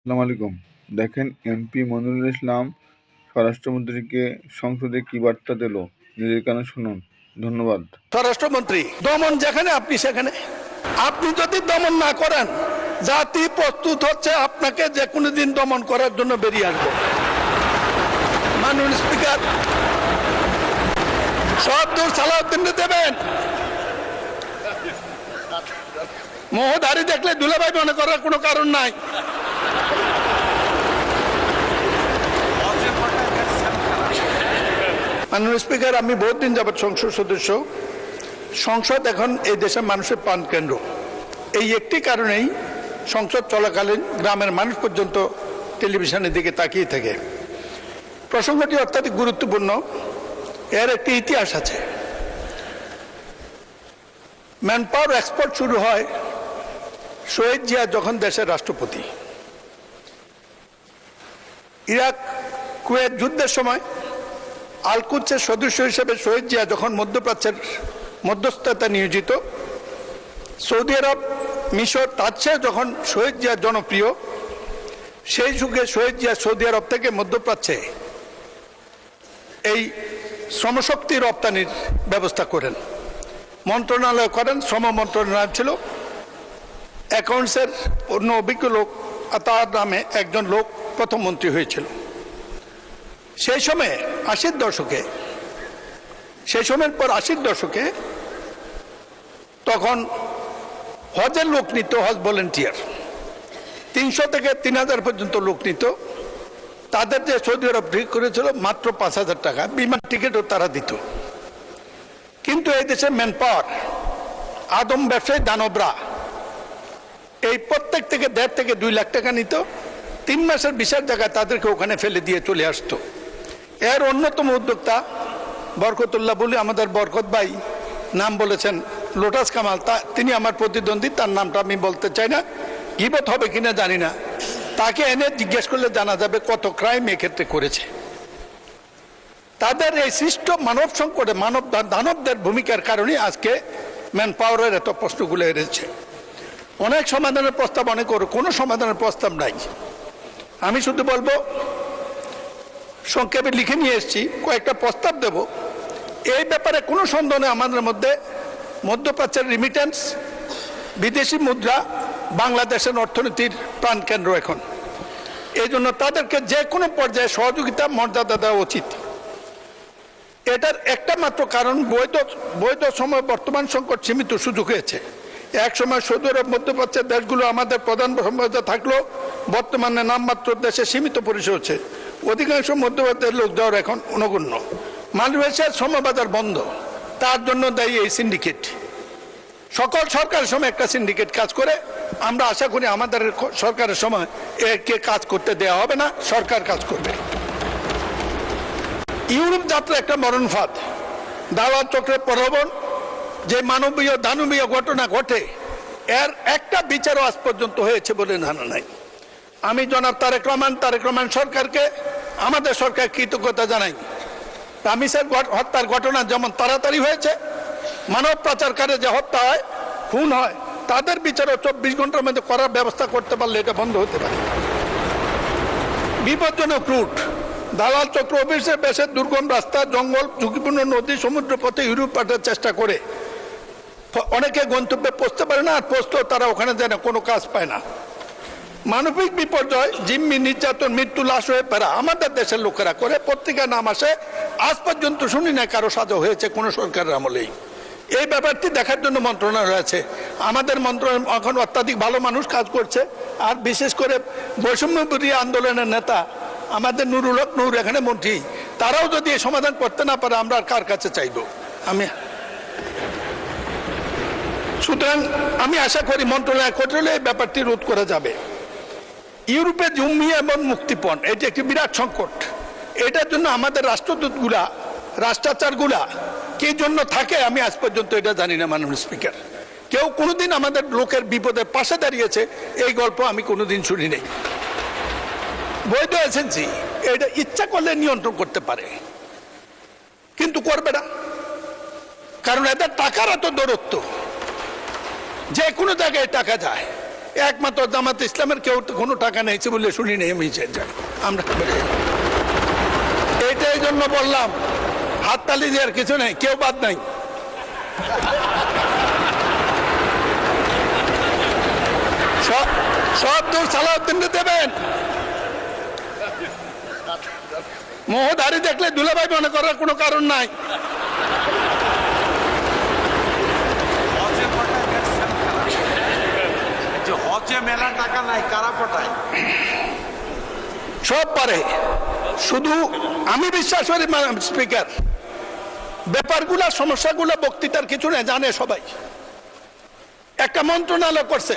আসসালামু আলাইকুম। দেখেন এমপি মনিরুল ইসলাম স্বরাষ্ট্রমন্ত্রীকে সংসদে কি বার্তা দিল, নিজের কানে শুনুন। ধন্যবাদ। স্বরাষ্ট্রমন্ত্রী, দমন যেখানে আপনি সেখানে। আপনি যদি দমন না করেন, জাতি প্রস্তুত হচ্ছে আপনাকে যে কোনো দিন দমন করার জন্য বেরিয়ে আসবে। মাননীয় স্পিকার, সব দূর সালাউদ্দিন দেবেন। মোহধারী দেখলে দুলাভাই মনে করার কোনো কারণ নাই। মাননীয় স্পিকার, আমি বহুত দিন যাবৎ সংসদ সদস্য। সংসদ এখন এই দেশের মানুষের প্রাণ কেন্দ্র। এই একটি কারণেই সংসদ চলাকালীন গ্রামের মানুষ পর্যন্ত টেলিভিশনের দিকে তাকিয়ে থাকে। প্রসঙ্গটি অত্যাধিক গুরুত্বপূর্ণ। এর একটি ইতিহাস আছে। ম্যান পাওয়ার এক্সপোর্ট শুরু হয় শহীদ জিয়া যখন দেশের রাষ্ট্রপতি। ইরাক কুয়েত যুদ্ধের সময় আল-কুদসের সদস্য হিসেবে শহীদ জিয়া যখন মধ্যপ্রাচ্যের মধ্যস্থতা নিয়োজিত, সৌদি আরব, মিশর, তার চেয়ে যখন শহীদ জিয়া জনপ্রিয়, সেই যুগে শহীদ জিয়া সৌদি আরব থেকে মধ্যপ্রাচ্যে এই শ্রমশক্তি রপ্তানির ব্যবস্থা করেন, মন্ত্রণালয় করেন। শ্রম মন্ত্রণালয় ছিল, অ্যাকাউন্টসের অন্য অভিজ্ঞ লোক, তার নামে একজন লোক প্রথম মন্ত্রী হয়েছিল। সেই সময়ে 80-র দশকে, সেই সময়ের পর 80-র দশকে তখন হজের লোক নিত, হজ ভলেন্টিয়ার 300 থেকে 3000 পর্যন্ত লোক নিত। তাদের যে সৌদি আরব ঠিক করেছিল মাত্র 5000 টাকা, বিমান টিকিটও তারা দিত। কিন্তু এই দেশে ম্যান পাওয়ার, আদম ব্যবসায়ী দানবরা এই প্রত্যেক থেকে 1.5 থেকে 2 লাখ টাকা নিত। 3 মাসের ভিসার জায়গায় তাদেরকে ওখানে ফেলে দিয়ে চলে আসতো। এর অন্যতম উদ্যোক্তা বরকতুল্লাহ বলে আমাদের বরকত ভাই নাম বলেছেন, লোটাস কামাল, তিনি আমার প্রতিদ্বন্দ্বী, তার নামটা আমি বলতে চাই না, গীবত হবে কিনা জানি না। তাকে এনে জিজ্ঞেস করলে জানা যাবে কত ক্রাইম এক্ষেত্রে করেছে। তাদের এই সৃষ্ট মানব সংকটে দানবদের ভূমিকার কারণে আজকে ম্যান পাওয়ারের এত প্রশ্নগুলো এসেছে। অনেক সমাধানের প্রস্তাব অনেক, কোনো সমাধানের প্রস্তাব নাই। আমি শুধু বলবো, সংক্ষেপে লিখে নিয়ে এসেছি, কয়েকটা প্রস্তাব দেব। এই ব্যাপারে কোনো সন্দেহ নেই, আমাদের মধ্যে মধ্যপ্রাচ্যের রিমিটেন্স, বিদেশি মুদ্রা বাংলাদেশের অর্থনীতির প্রাণকেন্দ্র এখন। এই জন্য তাদেরকে যে কোনো পর্যায়ে সহযোগিতা, মর্যাদা দেওয়া উচিত। এটার একটা মাত্র কারণ, বৈধ সময় বর্তমান সংকট সীমিত সুযোগ হয়েছে। এক সময় সৌদি আরব, মধ্যপ্রাচ্যের দেশগুলো আমাদের প্রধান সম্ভাবনা থাকলেও বর্তমানে নামমাত্র দেশে সীমিত পরিসর হচ্ছে। অধিকাংশ মধ্যপ্রাচ্যের লোক যাওয়ার এখন অনগণ্য। মালয়েশিয়ার শ্রমবাজার বন্ধ, তার জন্য দায়ী এই সিন্ডিকেট। সকল সরকারের সময় একটা সিন্ডিকেট কাজ করে। আমরা আশা করি আমাদের সরকারের সময় একে কাজ করতে দেওয়া হবে না, সরকার কাজ করবে। ইউরোপ যাত্রা একটা মরণ ফাঁদ, দালাল চক্রের প্রলোভন, যে মানবীয় দানবীয় ঘটনা ঘটে, এর একটা বিচারও আজ পর্যন্ত হয়েছে বলে জানা নাই। আমি জনাব তারেক রহমান সরকারকে, আমাদের সরকার কৃতজ্ঞতা জানাই। রামিসের হত্যার ঘটনা যেমন তাড়াতাড়ি হয়েছে, মানব পাচারকারে যে হত্যা হয়, খুন হয়, তাদের বিচারও 24 ঘন্টার মধ্যে করার ব্যবস্থা করতে পারলে এটা বন্ধ হতে পারে। বিপজ্জনক রুট, দালাল চক্র অফিসের বেশে দুর্গম রাস্তা, জঙ্গল, ঝুঁকিপূর্ণ নদী, সমুদ্র পথে ইউরোপ পাঠার চেষ্টা করে। অনেকে গন্তব্যে পৌঁছতে পারে না, আর পৌঁছতেও তারা ওখানে যায় না, কোনো কাজ পায় না। মানবিক বিপর্যয়, জিম্মি, নির্যাতন, মৃত্যু, লাশ হয়ে ফেরা আমাদের দেশের লোকেরা করে। পত্রিকা নাম আসে, আজ পর্যন্ত শুনি না কারো সাজা হয়েছে কোনো সরকারের আমলেই। এই ব্যাপারটি দেখার জন্য মন্ত্রণালয় রয়েছে। আমাদের মন্ত্রণালয় এখন অত্যাধিক ভালো মানুষ কাজ করছে। আর বিশেষ করে বৈষম্যবিরোধী আন্দোলনের নেতা আমাদের নুরুল হক নূর এখানে মন্ত্রী, তারাও যদি এই সমাধান করতে না পারে, আমরা আর কার কাছে চাইব? সুতরাং আমি আশা করি মন্ত্রণালয় করলে এই ব্যাপারটি রোধ করা যাবে। ইউরোপে জঙ্গি এবং মুক্তিপণ, এটি একটি বিরাট সংকট। এটার জন্য আমাদের রাষ্ট্রদূতগুলা, রাষ্ট্রাচারগুলা কি জন্য থাকে আমি আজ পর্যন্ত এটা জানি না। মাননীয় স্পিকার, কেউ কোনোদিন আমাদের লোকের বিপদের পাশে দাঁড়িয়েছে এই গল্প আমি কোনোদিন শুনি নাই। বৈধ এজেন্সি এটা ইচ্ছা করলে নিয়ন্ত্রণ করতে পারে, কিন্তু করবে না, কারণ এদের টাকার এত দৌরত্ব, যে কোনো জায়গায় টাকা যায়। একমাত্র জামাত ইসলামের কেউ তো কোনো টাকা নিয়েছে বলে শুনি নেই আমি আমরা এইটাই জন্য বললাম হাততালি দেওয়ার কিছু নেই, কেউ বাদ নাই। সব দূর সালাউদ্দিন দেবেন। মোহধারী দেখলে দুলাভাই মনে করার কোনো কারণ নাই। মেলা টাকা নাই, কারা পটায়? সব পারে, শুধু আমি বিশ্বাস করি স্পিকার ব্যাপারগুলা সমস্যাগুলো বক্তৃতার কিছু নেই, জানে সবাই। একটা মন্ত্রণালয় করছে,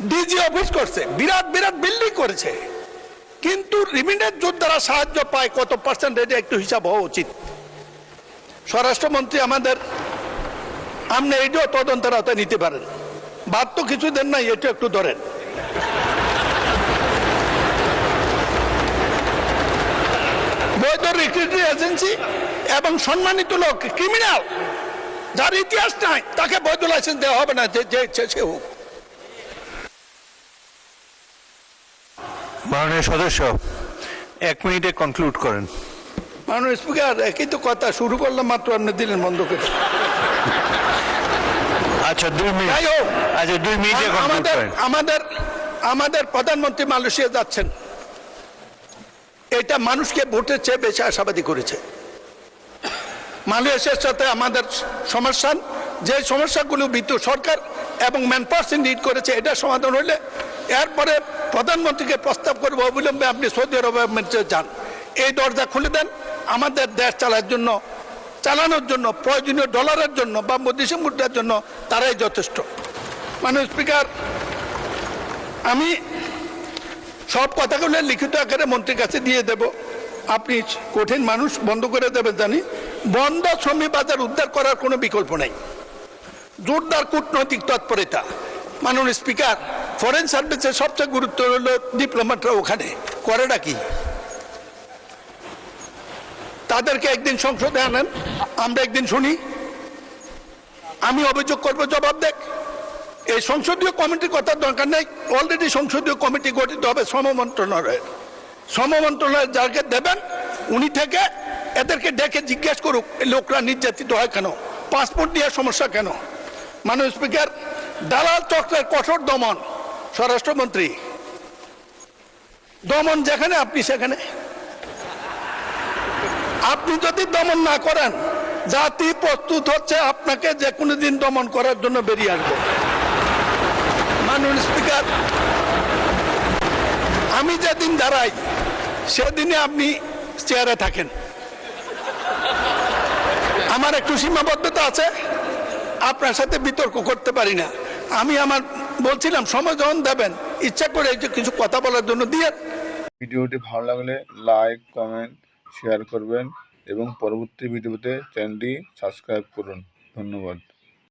ডিজি অফিস করছে, বিরাট বিরাট বিল্ডিং করেছে, কিন্তু রিমিটেন্স যোদ্ধারা সাহায্য পায় কত পার্সেন্ট, এটা একটু হিসাব হওয়া উচিত। স্বরাষ্ট্রমন্ত্রী আমাদের, আপনি এইটাও তদন্তের আওতায় নিতে পারেন। বাদ তো কিছু দেন নাই, এটা একটু ধরেন। বৈধ রিক্রুটিং এজেন্সি এবং সম্মানিত লোক ক্রিমিনাল যার ইতিহাস নাই তাকে বৈধ লাইসেন্স দেওয়া হবে না, যে ইচ্ছে সে হোক। মাননীয় সদস্য 1 মিনিটে কনক্লুড করেন। মাননীয় স্পিকার, একই তো কথা শুরু করলাম মাত্র, আপনি দিলেন বন্ধ করে। আচ্ছা 2 মিনিট, যাই হোক, আচ্ছা 2 মিনিটে কনক্লুড করেন। আমাদের প্রধানমন্ত্রী মালয়েশিয়া যাচ্ছেন, এটা মানুষকে ভোটের চেয়ে বেশি আশাবাদী করেছে। মালয়েশিয়ার সাথে আমাদের সমস্যা, যে সমস্যাগুলো বিদ্যুৎ সরকার এবং ম্যান পাওয়ার নিড করেছে, এটা সমাধান হইলে এরপরে প্রধানমন্ত্রীকে প্রস্তাব করবো অবিলম্বে আপনি সৌদি আরবে যান, এই দরজা খুলে দেন। আমাদের দেশ চালানোর জন্য প্রয়োজনীয় ডলারের জন্য বা বৈদেশিক মুদ্রার জন্য তারাই যথেষ্ট। মাননীয় স্পিকার, আমি সব কথাগুলো লিখিত আকারে মন্ত্রীর কাছে দিয়ে দেব। আপনি কঠিন মানুষ, বন্ধ করে দেবেন জানি। বন্ধ শ্রমিক বাজার উদ্ধার করার কোনো বিকল্প নেই, জোরদার কূটনৈতিক তৎপরতা। মাননীয় স্পিকার, ফরেন সার্ভিসের সবচেয়ে গুরুত্ব হল ডিপ্লোম্যাটরা ওখানে করেটা কি, তাদেরকে একদিন সংসদে আনেন, আমরা একদিন শুনি, আমি অভিযোগ করবো, জবাব দেখ। এই সংসদীয় কমিটির কথা দরকার নেই, অলরেডি সংসদীয় কমিটি গঠিত হবে শ্রম মন্ত্রণালয়ের যাকে দেবেন উনি থেকে এদেরকে ডেকে জিজ্ঞেস করুক লোকরা নির্যাতিত হয় কেন, পাসপোর্ট নিয়ে সমস্যা কেন। মাননীয় স্পিকার, দালাল চক্রের কঠোর দমন, স্বরাষ্ট্রমন্ত্রী দমন যেখানে আপনি সেখানে। আপনি যদি দমন না করেন, জাতি প্রস্তুত হচ্ছে আপনাকে যে কোনো দিন দমন করার জন্য বেরিয়ে আসবে। মাননীয় স্পিকার, আমি যেদিন দাঁড়াই সেদিনে আপনি চেয়ারে থাকেন। আমার একটু সীমাবদ্ধতা আছে, আপনার সাথে বিতর্ক করতে পারি না। আমি বলছিলাম সময় যখন দেবেন, ইচ্ছা করে কিছু কথা বলার জন্য দিয়ে। ভিডিওটি ভালো লাগলে লাইক, কমেন্ট, শেয়ার করবেন এবং পরবর্তী ভিডিওতে চ্যানেলটি সাবস্ক্রাইব করুন। ধন্যবাদ।